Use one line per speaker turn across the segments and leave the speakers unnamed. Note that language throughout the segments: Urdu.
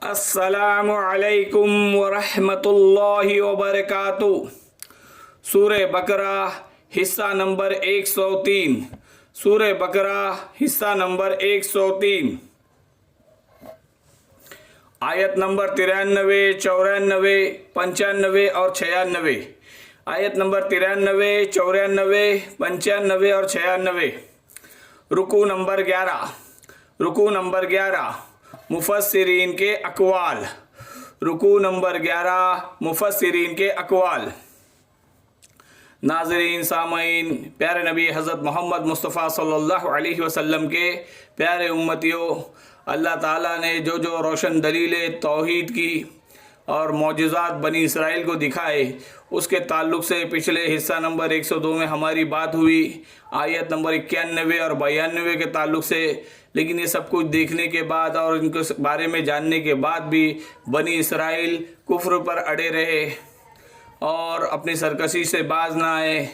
السلام علیکم ورحمۃ اللہ وبرکاتہ۔ سورہ بقرہ حصہ نمبر 103۔ سورہ بقرہ حصہ نمبر 103، آیت نمبر 93، 94، 95 اور 96۔ آیت نمبر 93، 94، 95 اور 96۔ رکوع نمبر 11۔ رکوع نمبر 11، مفسرین کے اقوال۔ رکوع نمبر 11، مفسرین کے اقوال۔ ناظرین، سامعین، پیارے نبی حضرت محمد مصطفیٰ صلی اللہ علیہ وسلم کے پیارے امتیوں، اللہ تعالیٰ نے جو روشن دلیل توحید کی اور معجزات بنی اسرائیل کو دکھائے، اس کے تعلق سے پچھلے حصہ نمبر 102 میں ہماری بات ہوئی، آیت نمبر 91 اور 92 کے تعلق سے۔ لیکن یہ سب کچھ دیکھنے کے بعد اور ان کے بارے میں جاننے کے بعد بھی بنی اسرائیل کفر پر اڑے رہے اور اپنی سرکشی سے باز نہ آئے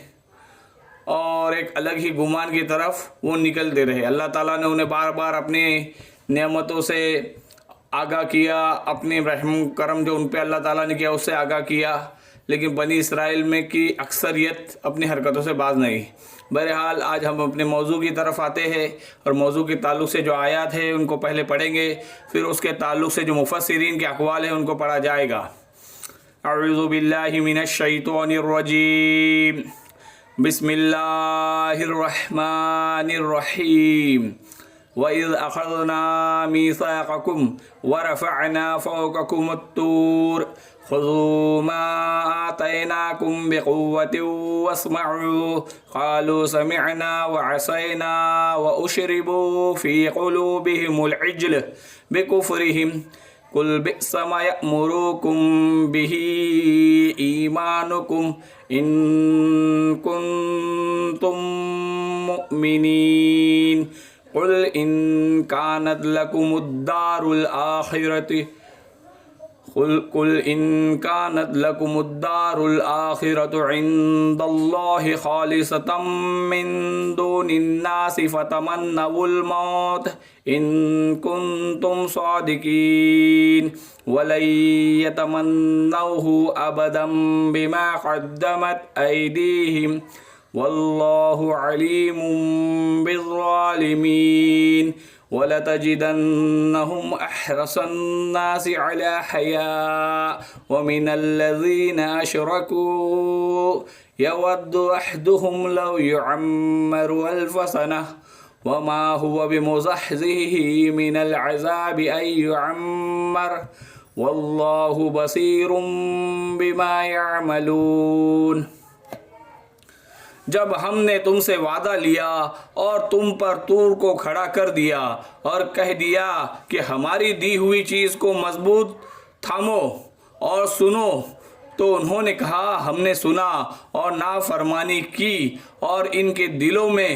اور ایک الگ ہی گمان کی طرف وہ نکلتے رہے۔ اللہ تعالیٰ نے انہیں بار بار اپنی نعمتوں سے آگاہ کیا، اپنی رحم کرم جو ان پہ اللہ تعالیٰ نے کیا اس سے آگاہ کیا، لیکن بنی اسرائیل میں کی اکثریت اپنی حرکتوں سے باز نہیں۔ بہرحال آج ہم اپنے موضوع کی طرف آتے ہیں اور موضوع کے تعلق سے جو آیات ہیں ان کو پہلے پڑھیں گے، پھر اس کے تعلق سے جو مفسرین کے اقوال ہیں ان کو پڑھا جائے گا۔ اعوذ باللہ من الشیطان الرجیم، بسم اللہ الرحمن الرحیم۔ وَإِذْ أَخَذْنَا مِيثَاقَكُمْ وَرَفَعْنَا فَوْقَكُمُ الطُّورَ خُذُوا مَا آتَيْنَاكُمْ بِقُوَّةٍ وَاسْمَعُوا قَالُوا سَمِعْنَا وَعَصَيْنَا وَأُشْرِبُوا فِي قُلُوبِهِمُ الْعِجْلَ بِكُفْرِهِمْ قُلْ بِئْسَ مَا يَأْمُرُكُمْ بِهِ إِيمَانُكُمْ إِن كُنتُم مُّؤْمِنِينَ قل إن كانت لكم الدار الآخرة عند الله خالصة من دون الناس فتمنوا الموت إن كنتم صادقين ولن يتمنوه أبدا بما قدمت أيديهم واللہ علیم بالظالمین وَلَتَجِدَنَّهُمْ أَحْرَصَ النَّاسِ عَلَى حَيَاءٍ وَمِنَ الَّذِينَ أَشْرَكُوا يَوَدُّ أَحَدُهُمْ لَوْ يُعَمَّرُ أَلْفَ سَنَةٍ وَمَا هُوَ بِمُزَحْزِحِهِ مِنَ الْعَذَابِ أَن يُعَمَّرَ وَاللَّهُ بَصِيرٌ بِمَا يَعْمَلُونَ۔ جب ہم نے تم سے وعدہ لیا اور تم پر طور کو کھڑا کر دیا اور کہہ دیا کہ ہماری دی ہوئی چیز کو مضبوط تھامو اور سنو، تو انہوں نے کہا ہم نے سنا اور نافرمانی کی، اور ان کے دلوں میں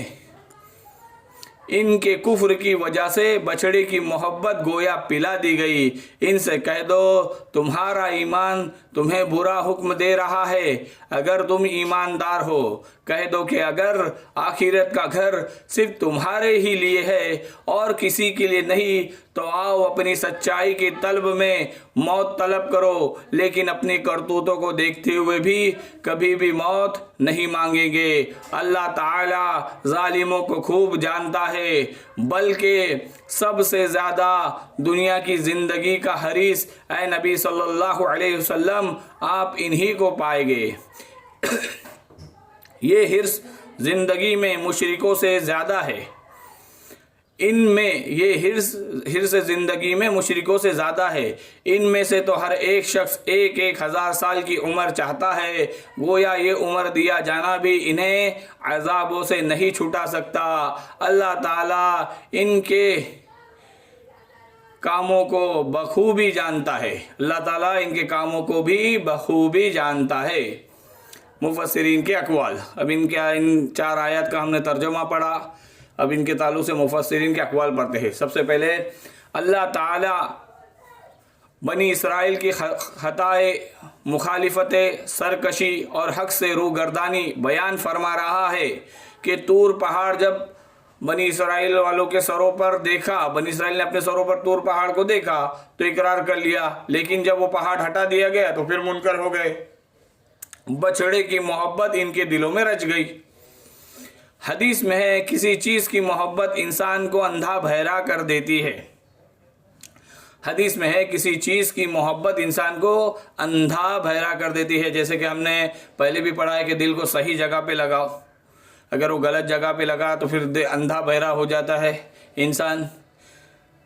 ان کے کفر کی وجہ سے بچڑے کی محبت گویا پلا دی گئی۔ ان سے کہہ دو تمہارا ایمان تمہیں برا حکم دے رہا ہے اگر تم ایماندار ہو۔ کہہ دو کہ اگر آخرت کا گھر صرف تمہارے ہی لیے ہے اور کسی کے لیے نہیں تو آؤ اپنی سچائی کی طلب میں موت طلب کرو، لیکن اپنی کرتوتوں کو دیکھتے ہوئے بھی کبھی بھی موت نہیں مانگیں گے۔ اللہ تعالی ظالموں کو خوب جانتا ہے، بلکہ سب سے زیادہ دنیا کی زندگی کا حریص اے نبی صلی اللہ علیہ وسلم آپ انہی کو پائیں گے۔ یہ حرص زندگی میں مشرکوں سے زیادہ ہے، ان میں یہ حرص زندگی میں مشرکوں سے زیادہ ہے۔ ان میں سے تو ہر ایک شخص 1000 سال کی عمر چاہتا ہے، گویا یہ عمر دیا جانا بھی انہیں عذابوں سے نہیں چھٹا سکتا۔ اللہ تعالیٰ ان کے کاموں کو بخوبی جانتا ہے۔ اللہ تعالیٰ ان کے کاموں کو بھی بخوبی جانتا ہے۔ مفسرین کے اقوال۔ اب ان 4 آیات کا ہم نے ترجمہ پڑھا، اب ان کے تعلق سے مفسرین کے اقوال پڑھتے ہیں۔ سب سے پہلے اللہ تعالیٰ بنی اسرائیل کی خطائے، مخالفت، سرکشی اور حق سے روگردانی بیان فرما رہا ہے کہ طور پہاڑ جب بنی اسرائیل والوں کے سروں پر دیکھا، بنی اسرائیل نے اپنے سروں پر طور پہاڑ کو دیکھا تو اقرار کر لیا، لیکن جب وہ پہاڑ ہٹا دیا گیا تو پھر منکر ہو گئے۔ بچڑے کی محبت ان کے دلوں میں رچ گئی۔ حدیث میں ہے کسی چیز کی محبت انسان کو اندھا بہرا کر دیتی ہے۔ حدیث میں ہے کسی چیز کی محبت انسان کو اندھا بہرا کر دیتی ہے، جیسے کہ ہم نے پہلے بھی پڑھا ہے کہ دل کو صحیح جگہ پہ لگاؤ، اگر وہ غلط جگہ پہ لگا تو پھر اندھا بہرا ہو جاتا ہے انسان،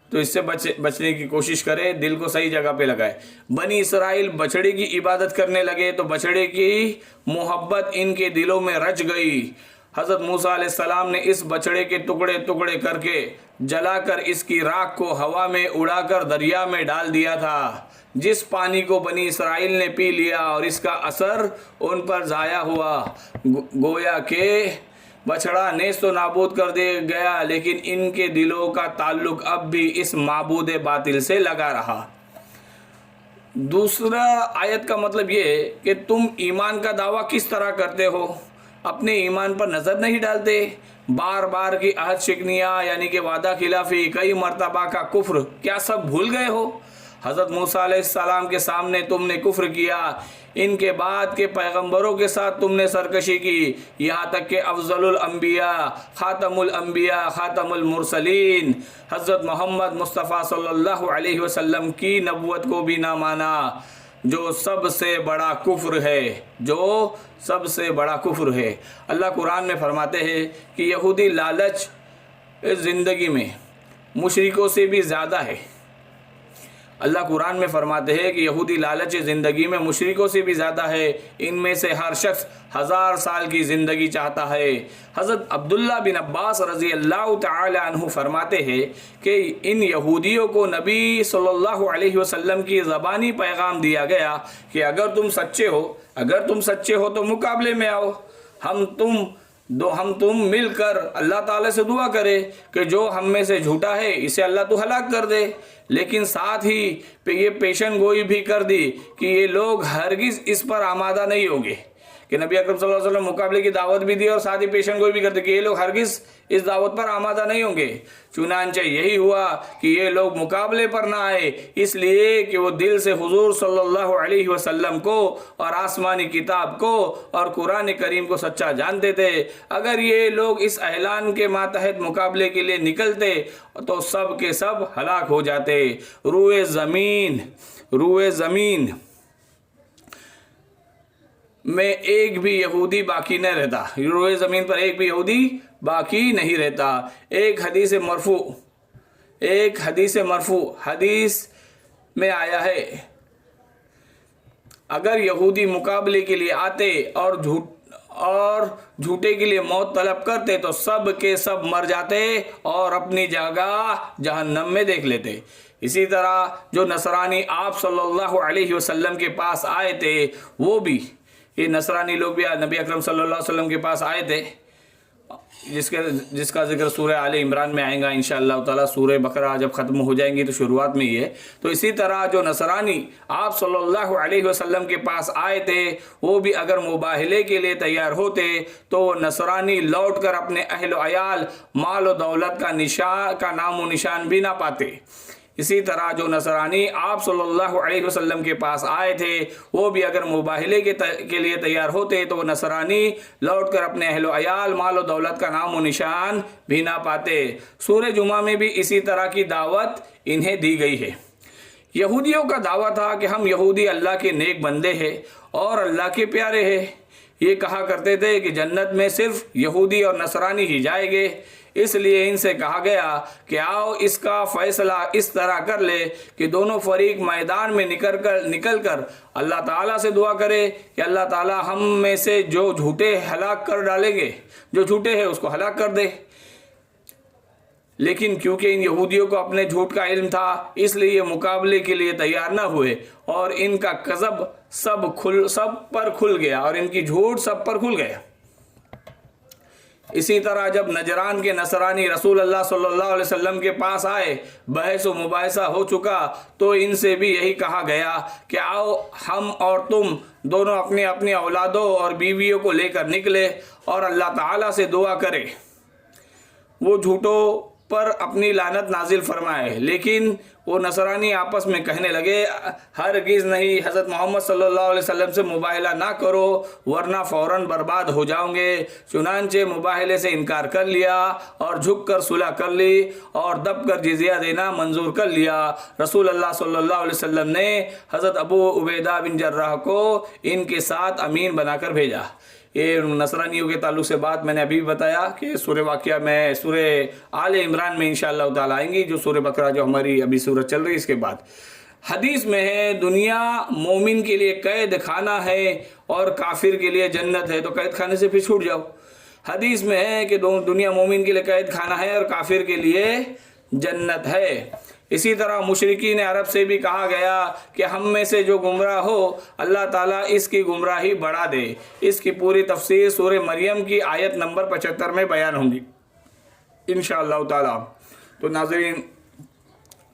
تو اس سے بچنے کی کوشش کرے، دل کو صحیح جگہ پہ لگائے۔ بنی اسرائیل بچڑے کی عبادت کرنے لگے تو بچڑے کی محبت ان کے دلوں میں رچ گئی۔ حضرت موسیٰ علیہ السلام نے اس بچڑے کے ٹکڑے ٹکڑے کر کے جلا کر اس کی راکھ کو ہوا میں اڑا کر دریا میں ڈال دیا تھا، جس پانی کو بنی اسرائیل نے پی لیا اور اس کا اثر ان پر ضائع ہوا۔ گویا کہ بچڑا نیست و نابود کر دیا گیا، لیکن ان کے دلوں کا تعلق اب بھی اس معبود باطل سے لگا رہا۔ دوسرا آیت کا مطلب یہ کہ تم ایمان کا دعویٰ کس طرح کرتے ہو، اپنے ایمان پر نظر نہیں ڈالتے، بار بار کی عہد شکنیاں یعنی کہ وعدہ خلافی، کئی مرتبہ کا کفر، کیا سب بھول گئے ہو؟ حضرت موسیٰ علیہ السلام کے سامنے تم نے کفر کیا، ان کے بعد کے پیغمبروں کے ساتھ تم نے سرکشی کی، یہاں تک کہ افضل الانبیاء، خاتم الانبیاء، خاتم المرسلین حضرت محمد مصطفیٰ صلی اللہ علیہ وسلم کی نبوت کو بھی نہ مانا، جو سب سے بڑا کفر ہے، جو سب سے بڑا کفر ہے۔ اللہ قرآن میں فرماتے ہیں کہ یہودی لالچ اس زندگی میں مشرکوں سے بھی زیادہ ہے۔ اللہ قرآن میں فرماتے ہیں کہ یہودی لالچ زندگی میں مشرکوں سے بھی زیادہ ہے، ان میں سے ہر شخص 1000 سال کی زندگی چاہتا ہے۔ حضرت عبداللہ بن عباس رضی اللہ تعالی عنہ فرماتے ہیں کہ ان یہودیوں کو نبی صلی اللہ علیہ وسلم کی زبانی پیغام دیا گیا کہ اگر تم سچے ہو تو مقابلے میں آؤ، ہم تم مل کر اللہ تعالی سے دعا کرے کہ جو ہم میں سے جھوٹا ہے اسے اللہ تو ہلاک کر دے، لیکن ساتھ ہی یہ پیشن گوئی بھی کر دی کہ یہ لوگ ہرگز اس پر آمادہ نہیں ہوں گے، کہ نبی اکرم صلی اللہ علیہ وسلم مقابلے کی دعوت بھی دی اور ساتھ ہی پیشن گوئی بھی کرتے کہ یہ لوگ ہرگز اس دعوت پر آمادہ نہیں ہوں گے۔ چنانچہ یہی ہوا کہ یہ لوگ مقابلے پر نہ آئے، اس لیے کہ وہ دل سے حضور صلی اللہ علیہ وسلم کو اور آسمانی کتاب کو اور قرآن کریم کو سچا جانتے تھے۔ اگر یہ لوگ اس اعلان کے ماتحت مقابلے کے لیے نکلتے تو سب کے سب ہلاک ہو جاتے۔ روئے زمین میں ایک بھی یہودی باقی نہیں رہتا، روئے زمین پر ایک بھی یہودی باقی نہیں رہتا۔ ایک حدیث مرفوع حدیث میں آیا ہے اگر یہودی مقابلے کے لیے آتے اور جھوٹے کے لیے موت طلب کرتے تو سب کے سب مر جاتے اور اپنی جگہ جہنم میں دیکھ لیتے۔ اسی طرح جو نصرانی آپ صلی اللہ علیہ وسلم کے پاس آئے تھے، وہ بھی یہ نصرانی لوگ بھی نبی اکرم صلی اللہ علیہ وسلم کے پاس آئے تھے، جس کا ذکر سورہ آل عمران میں آئے گا انشاءاللہ تعالیٰ، سورہ بقرہ جب ختم ہو جائیں گی تو شروعات میں یہ ہے۔ تو اسی طرح جو نصرانی آپ صلی اللہ علیہ وسلم کے پاس آئے تھے، وہ بھی اگر مباہلے کے لیے تیار ہوتے تو وہ نصرانی لوٹ کر اپنے اہل و عیال، مال و دولت کا نام و نشان بھی نہ پاتے۔ اسی طرح جو نصرانی آپ صلی اللہ علیہ وسلم کے پاس آئے تھے، وہ بھی اگر مباہلے کے لیے تیار ہوتے تو وہ نصرانی لوٹ کر اپنے اہل و عیال، مال و دولت کا نام و نشان بھی نہ پاتے۔ سورہ جمعہ میں بھی اسی طرح کی دعوت انہیں دی گئی ہے۔ یہودیوں کا دعویٰ تھا کہ ہم یہودی اللہ کے نیک بندے ہیں اور اللہ کے پیارے ہیں۔ یہ کہا کرتے تھے کہ جنت میں صرف یہودی اور نصرانی ہی جائیں گے، اس لیے ان سے کہا گیا کہ آؤ اس کا فیصلہ اس طرح کر لے کہ دونوں فریق میدان میں نکل کر اللہ تعالیٰ سے دعا کرے کہ اللہ تعالیٰ ہم میں سے جو جھوٹے ہلاک کر ڈالیں گے، جو جھوٹے ہیں اس کو ہلاک کر دے۔ لیکن کیونکہ ان یہودیوں کو اپنے جھوٹ کا علم تھا، اس لیے یہ مقابلے کے لیے تیار نہ ہوئے اور ان کا کذب سب پر کھل گیا اور ان کی جھوٹ سب پر کھل گیا۔ اسی طرح جب نجران کے نصرانی رسول اللہ صلی اللہ علیہ وسلم کے پاس آئے، بحث و مباحثہ ہو چکا تو ان سے بھی یہی کہا گیا کہ آؤ ہم اور تم دونوں اپنی اپنی اولادوں اور بیویوں کو لے کر نکلے اور اللہ تعالیٰ سے دعا کرے۔ وہ جھوٹوں پر اپنی لعنت نازل فرمائے۔ لیکن وہ نصرانی آپس میں کہنے لگے ہرگز نہیں، حضرت محمد صلی اللہ علیہ وسلم سے مباہلہ نہ کرو ورنہ فوراً برباد ہو جاؤں گے۔ چنانچہ مباہلے سے انکار کر لیا اور جھک کر صلح کر لی اور دب کر جزیہ دینا منظور کر لیا۔ رسول اللہ صلی اللہ علیہ وسلم نے حضرت ابو عبیدہ بن جراح کو ان کے ساتھ امین بنا کر بھیجا۔ یہ نصرانیوں کے تعلق سے بات میں نے ابھی بتایا کہ سورہ واقعہ میں سورہ آل عمران میں انشاءاللہ تعالی آئیں گی، جو سورہ بقرہ جو ہماری ابھی سورت چل رہی ہے اس کے بعد۔ حدیث میں ہے دنیا مومن کے لیے قید خانہ ہے اور کافر کے لیے جنت ہے، تو قید خانے سے پھر چھوٹ جاؤ۔ حدیث میں ہے کہ دنیا مومن کے لیے قید خانہ ہے اور کافر کے لیے جنت ہے۔ اسی طرح مشرکین عرب سے بھی کہا گیا کہ ہم میں سے جو گمراہ ہو اللہ تعالیٰ اس کی گمراہی بڑھا دے۔ اس کی پوری تفسیر سورہ مریم کی آیت نمبر 75 میں بیان ہوں گی انشاءاللہ تعالیٰ۔ تو ناظرین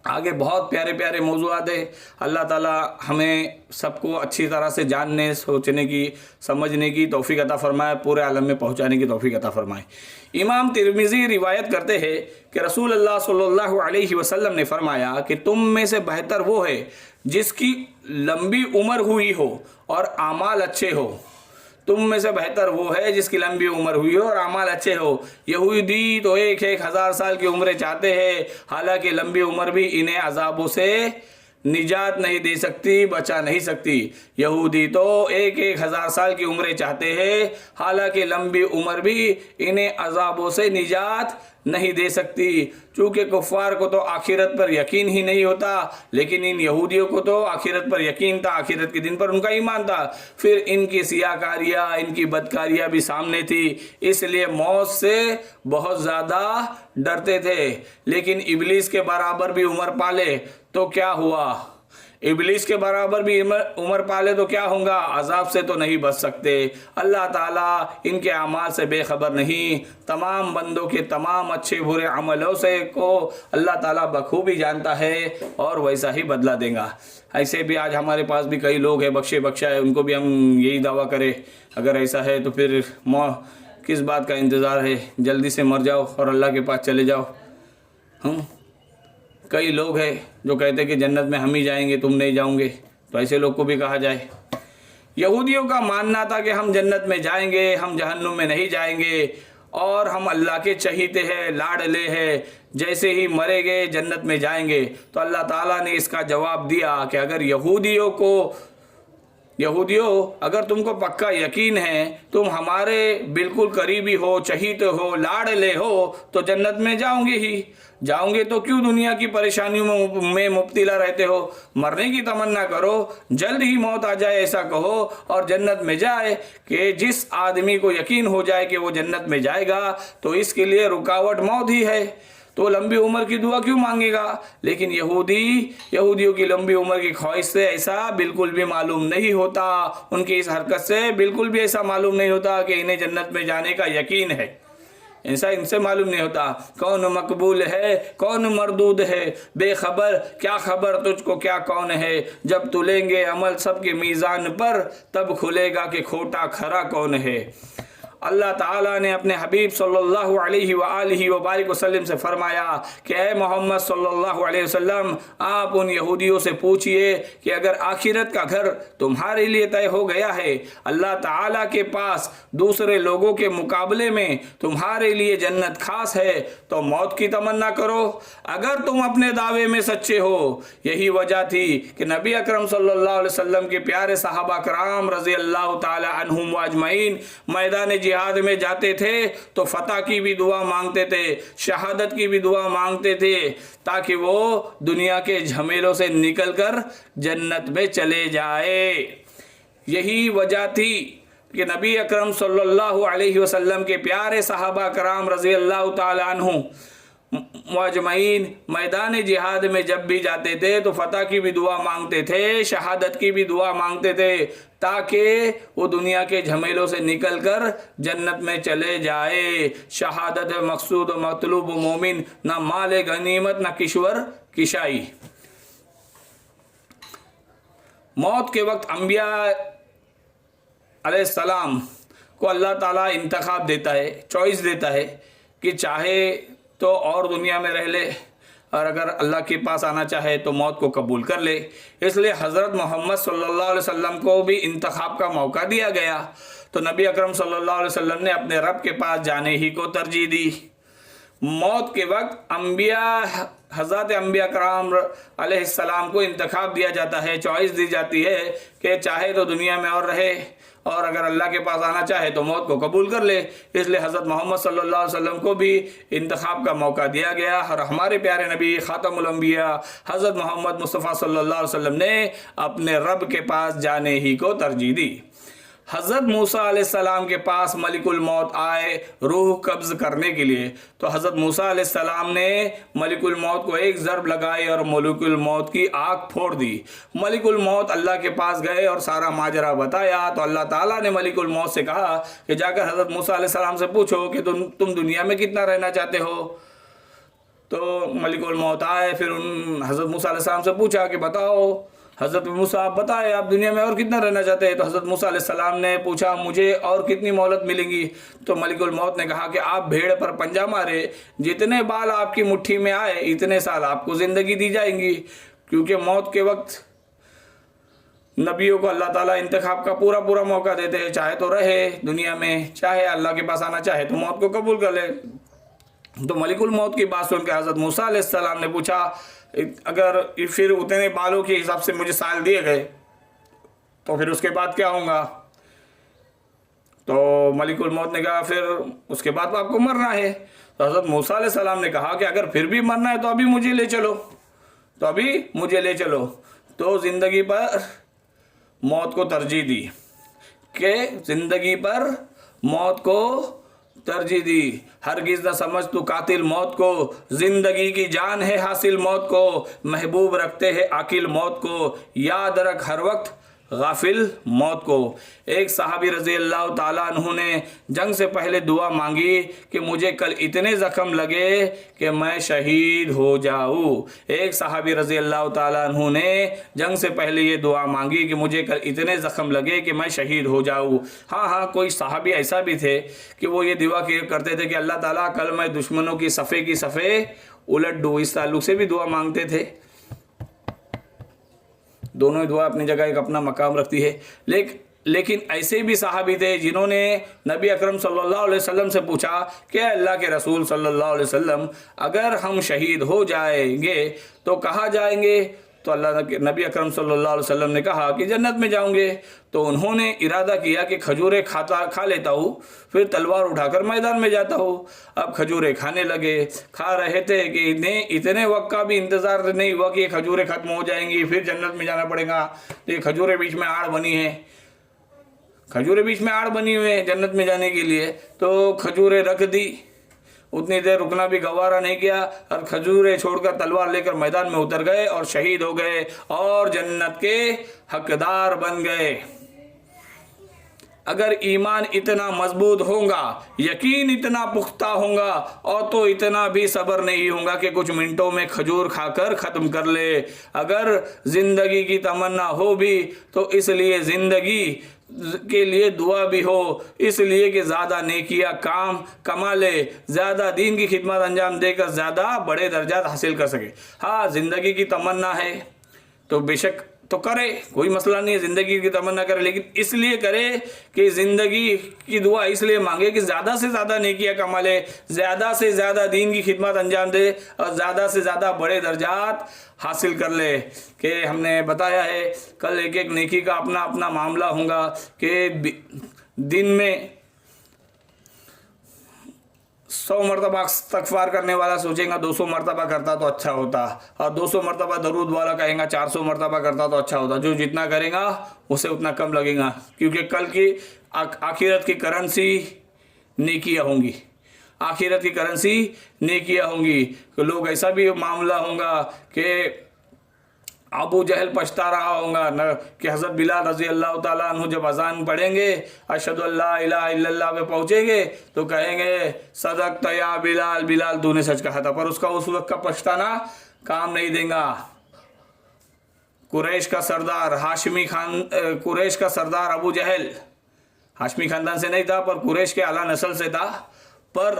آگے بہت پیارے پیارے موضوعات ہیں۔ اللہ تعالیٰ ہمیں سب کو اچھی طرح سے جاننے، سوچنے کی، سمجھنے کی توفیق عطا فرمائے، پورے عالم میں پہنچانے کی توفیق عطا فرمائے۔ امام ترمذی روایت کرتے ہیں کہ رسول اللہ صلی اللہ علیہ وسلم نے فرمایا کہ تم میں سے بہتر وہ ہے جس کی لمبی عمر ہوئی ہو اور اعمال اچھے ہو۔ تم میں سے بہتر وہ ہے جس کی لمبی عمر ہوئی ہو اور اعمال اچھے ہو۔ یہودی تو 1000 سال کی عمریں چاہتے ہیں، حالانکہ لمبی عمر بھی انہیں عذابوں سے نجات نہیں دے سکتی، بچا نہیں سکتی۔ یہودی تو 1000 سال کی عمریں چاہتے ہیں، حالانکہ لمبی عمر بھی انہیں عذابوں سے نجات نہیں دے سکتی۔ چونکہ کفار کو تو آخرت پر یقین ہی نہیں ہوتا، لیکن ان یہودیوں کو تو آخرت پر یقین تھا، آخرت کے دن پر ان کا ایمان تھا۔ پھر ان کی سیاکاریاں، ان کی بدکاریاں بھی سامنے تھی، اس لیے موت سے بہت زیادہ ڈرتے تھے۔ لیکن ابلیس کے برابر بھی عمر پالے تو کیا ہوا؟ ابلیس کے برابر بھی عمر پالے تو کیا ہوگا؟ عذاب سے تو نہیں بچ سکتے۔ اللہ تعالیٰ ان کے اعمال سے بے خبر نہیں، تمام بندوں کے تمام اچھے برے عملوں سے کو اللہ تعالیٰ بخوبی جانتا ہے اور ویسا ہی بدلہ دے گا۔ ایسے بھی آج ہمارے پاس بھی کئی لوگ ہیں بخشا ہے، ان کو بھی ہم یہی دعویٰ کریں اگر ایسا ہے تو پھر کس بات کا انتظار ہے؟ جلدی سے مر جاؤ اور اللہ کے پاس چلے جاؤ۔ کئی لوگ ہیں جو کہتے ہیں کہ جنت میں ہم ہی جائیں گے، تم نہیں جاؤں گے، تو ایسے لوگ کو بھی کہا جائے۔ یہودیوں کا ماننا تھا کہ ہم جنت میں جائیں گے، ہم جہنم میں نہیں جائیں گے، اور ہم اللہ کے چہیتے ہیں، لاڈلے ہیں، جیسے ہی مرے گے جنت میں جائیں گے۔ تو اللہ تعالیٰ نے اس کا جواب دیا کہ اگر یہودیوں اگر تم کو پکا یقین ہے، تم ہمارے بالکل قریبی ہو، چہیتے ہو، لاڈلے ہو، تو جنت میں جاؤں گے تو کیوں دنیا کی پریشانیوں میں مبتلا رہتے ہو؟ مرنے کی تمنا کرو، جلد ہی موت آ جائے ایسا کہو اور جنت میں جائے۔ کہ جس آدمی کو یقین ہو جائے کہ وہ جنت میں جائے گا تو اس کے لیے رکاوٹ موت ہی ہے، تو لمبی عمر کی دعا کیوں مانگے گا؟ لیکن یہودیوں کی لمبی عمر کی خواہش سے ایسا بالکل بھی معلوم نہیں ہوتا، ان کی اس حرکت سے بالکل بھی ایسا معلوم نہیں ہوتا کہ انہیں جنت میں جانے کا یقین ہے۔ ایسا ان سے معلوم نہیں ہوتا کون مقبول ہے کون مردود ہے، بے خبر کیا خبر تجھ کو کیا کون ہے، جب تلیں گے عمل سب کے میزان پر تب کھلے گا کہ کھوٹا کھرا کون ہے۔ اللہ تعالیٰ نے اپنے حبیب صلی اللہ علیہ وآلہ وبارک وسلم سے فرمایا کہ اے محمد صلی اللہ علیہ وسلم، آپ ان یہودیوں سے پوچھئے کہ اگر آخرت کا گھر تمہارے لیے طے ہو گیا ہے، اللہ تعالیٰ کے پاس دوسرے لوگوں کے مقابلے میں تمہارے لیے جنت خاص ہے تو موت کی تمنا کرو اگر تم اپنے دعوے میں سچے ہو۔ یہی وجہ تھی کہ نبی اکرم صلی اللہ علیہ وسلم کے پیارے صحابہ کرام رضی اللہ تعالی عنہم اجمعین میدان جہاد میں جاتے تھے تو فتح کی بھی دعا مانگتے تھے، شہادت کی بھی دعا مانگتے تھے، تاکہ وہ دنیا کے جھمیلوں سے نکل کر جنت میں چلے جائے۔ یہی وجہ تھی کہ نبی اکرم صلی اللہ علیہ وسلم کے پیارے صحابہ کرام رضی اللہ تعالی عنہم اجمعین میدان جہاد میں جب بھی جاتے تھے تو فتح کی بھی دعا مانگتے تھے، شہادت کی بھی دعا مانگتے تھے، تاکہ وہ دنیا کے جھمیلوں سے نکل کر جنت میں چلے جائے۔ شہادت مقصود و مطلوب و مومن، نہ مال غنیمت نہ کشور کشائی۔ موت کے وقت انبیاء علیہ السلام کو اللہ تعالیٰ انتخاب دیتا ہے، چوائس دیتا ہے کہ چاہے تو اور دنیا میں رہ لے، اور اگر اللہ کے پاس آنا چاہے تو موت کو قبول کر لے۔ اس لیے حضرت محمد صلی اللہ علیہ وسلم کو بھی انتخاب کا موقع دیا گیا، تو نبی اکرم صلی اللہ علیہ وسلم نے اپنے رب کے پاس جانے ہی کو ترجیح دی۔ موت کے وقت حضرت انبیاء کرام علیہ السلام کو انتخاب دیا جاتا ہے، چوائس دی جاتی ہے کہ چاہے تو دنیا میں اور رہے، اور اگر اللہ کے پاس آنا چاہے تو موت کو قبول کر لے۔ اس لیے حضرت محمد صلی اللہ علیہ وسلم کو بھی انتخاب کا موقع دیا گیا، اور ہمارے پیارے نبی خاتم الانبیاء حضرت محمد مصطفیٰ صلی اللہ علیہ وسلم نے اپنے رب کے پاس جانے ہی کو ترجیح دی۔ حضرت موسیٰ علیہ السلام کے پاس ملک الموت آئے روح قبض کرنے کے لیے، تو حضرت موسیٰ علیہ السلام نے ملک الموت کو ایک ضرب لگائی اور ملک الموت کی آنکھ پھوڑ دی۔ ملک الموت اللہ کے پاس گئے اور سارا ماجرا بتایا، تو اللہ تعالیٰ نے ملک الموت سے کہا کہ جا کر حضرت موسیٰ علیہ السلام سے پوچھو کہ تم دنیا میں کتنا رہنا چاہتے ہو۔ تو ملک الموت آئے، پھر حضرت موسیٰ علیہ السلام سے پوچھا کہ بتاؤ حضرت موسیٰ آپ بتائے آپ دنیا میں اور کتنا رہنا چاہتے ہیں؟ تو حضرت موسیٰ علیہ السلام نے پوچھا مجھے اور کتنی مہلت ملے گی؟ تو ملک الموت نے کہا کہ آپ بھیڑ پر پنجہ مارے، جتنے بال آپ کی مٹھی میں آئے اتنے سال آپ کو زندگی دی جائیں گی، کیونکہ موت کے وقت نبیوں کو اللہ تعالیٰ انتخاب کا پورا موقع دیتے ہیں، چاہے تو رہے دنیا میں، چاہے اللہ کے پاس آنا چاہے تو موت کو قبول کر لے۔ تو ملک الموت کی بات سن کے حضرت موسیٰ علیہ السلام نے پوچھا اگر پھر اتنے بالوں کے حساب سے مجھے سال دیے گئے تو پھر اس کے بعد کیا ہوں گا؟ تو ملک الموت نے کہا پھر اس کے بعد آپ کو مرنا ہے۔ تو حضرت موسیٰ علیہ السلام نے کہا کہ اگر پھر بھی مرنا ہے تو ابھی مجھے لے چلو، تو زندگی پر موت کو ترجیح دی، کہ زندگی پر موت کو ترجیح دی۔ ہرگز نہ سمجھ تو قاتل موت کو، زندگی کی جان ہے حاصل موت کو، محبوب رکھتے ہیں عاقل موت کو، یاد رکھ ہر وقت غافل موت کو۔ ایک صحابی رضی اللہ تعالیٰ عنہ نے جنگ سے پہلے دعا مانگی کہ مجھے کل اتنے زخم لگے کہ میں شہید ہو جاؤں۔ ایک صحابی رضی اللہ تعالیٰ عنہ نے جنگ سے پہلے یہ دعا مانگی کہ مجھے کل اتنے زخم لگے کہ میں شہید ہو جاؤں۔ ہاں کوئی صحابی ایسا بھی تھے کہ وہ یہ دعا کرتے تھے کہ اللہ تعالیٰ کل میں دشمنوں کی صفے الٹ دوں، اس تعلق سے بھی دعا مانگتے تھے۔ دونوں ہی دعا اپنی جگہ ایک اپنا مقام رکھتی ہے، لیکن ایسے بھی صحابی تھے جنہوں نے نبی اکرم صلی اللہ علیہ وسلم سے پوچھا کہ اللہ کے رسول صلی اللہ علیہ وسلم اگر ہم شہید ہو جائیں گے تو کہاں جائیں گے؟ تو نبی اکرم صلی اللہ علیہ وسلم نے کہا کہ جنت میں جاؤں گے۔ تو انہوں نے ارادہ کیا کہ کھجوریں کھا لیتا ہوں، پھر تلوار اٹھا کر میدان میں جاتا ہوں۔ اب کھجوریں کھانے لگے، کھا رہے تھے کہ اتنے وقت کا بھی انتظار نہیں ہوا کہ یہ کھجوریں ختم ہو جائیں گی، پھر جنت میں جانا پڑے گا۔ تو یہ کھجوریں بیچ میں آڑ بنی ہوئے ہیں جنت میں جانے کے لیے، تو کھجوریں رکھ دی، اتنی دیر رکنا بھی گوارا نہیں کیا، اور کھجوریں چھوڑ کر تلوار لے کر میدان میں اتر گئے اور شہید ہو گئے اور جنت کے حقدار بن گئے۔ اگر ایمان اتنا مضبوط ہوگا، یقین اتنا پختہ ہوگا، اور تو اتنا بھی صبر نہیں ہوگا کہ کچھ منٹوں میں کھجور کھا کر ختم کر لے۔ اگر زندگی کی تمنا ہو بھی تو اس لیے زندگی کے لیے دعا بھی ہو، اس لیے کہ زیادہ نیکیاں کما لے، زیادہ دین کی خدمت انجام دے کر زیادہ بڑے درجات حاصل کر سکے۔ ہاں زندگی کی تمنا ہے تو بے شک تو کرے، کوئی مسئلہ نہیں ہے، زندگی کی تمنا کرے، لیکن اس لیے کرے کہ زندگی کی دعا اس لیے مانگے کہ زیادہ سے زیادہ نیکیاں کما لے، زیادہ سے زیادہ دین کی خدمت انجام دے، اور زیادہ سے زیادہ بڑے درجات حاصل کر لے۔ کہ ہم نے بتایا ہے کل ایک نیکی کا اپنا اپنا معاملہ ہوگا، کہ دن میں 100 مرتبہ استغفار کرنے والا سوچیں گا 200 مرتبہ کرتا تو اچھا ہوتا، اور 200 مرتبہ درود والا کہیں گا 400 مرتبہ کرتا تو اچھا ہوتا۔ جو جتنا کرے گا اسے اتنا کم لگے گا، کیونکہ کل کی آخرت کی کرنسی نیکیاں ہوں گی، آخرت کی کرنسی نیکیاں ہوں گی۔ لوگ ایسا بھی معاملہ ہوگا کہ ابو جہل پچھتا رہا ہوگا کہ حضرت بلال رضی اللہ تعالیٰ عنہ جب اذان پڑھیں گے اشہد ان لا الہ الا اللہ پہ پہنچیں گے تو کہیں گے صدقت یا بلال، بلال تو نے سچ کہا تھا، پر اس کا اس وقت کا پچھتانا کام نہیں دے گا۔ قریش کا سردار ابو جہل ہاشمی خاندان سے نہیں تھا، پر قریش کے اعلیٰ نسل سے تھا، پر